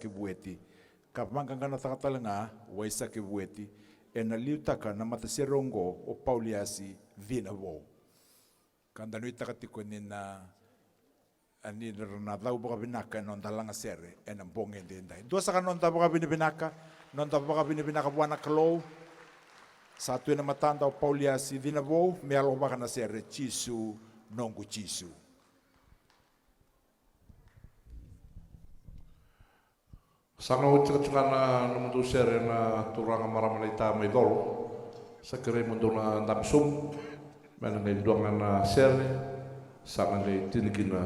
kivueti. Ka mangangana takatalanga waisa kivueti. E na liutaka na mataserongo o Pauliasi vina wo. Kanda nui takatiko ni na ani na dau boka binaka non dalanga sere e na bonge ndendai. Dua saka non da boka binaka, non da boka binaka wana kalau. Satu na matanda o Pauliasi vina wo me alo baka na sere chisu nongu chisu. Sanga ucak-cakana namundu sere na turanga maramalita may dolo. Sa kere mundo na damsum. Mena ngay duangan na sere. Sanga ngay tinigin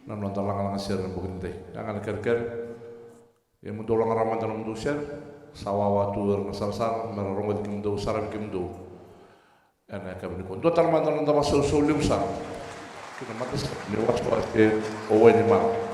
na nontalanga sere na bukintay. Yang ang kerker. Yung mundo lang araman na namundu sere. Sawawa tuwer na sarsar. Mararongod kimdo, saram kimdo. Yan ay kabinikon. Doon talaman na nandama sa usulim sa. Kinamatas liwas ko at owe ni Mara.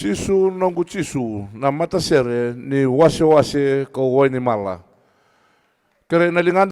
Sisu nongu sisu na mata sere ni wase-wase ko wai ni mala. Kere na lingan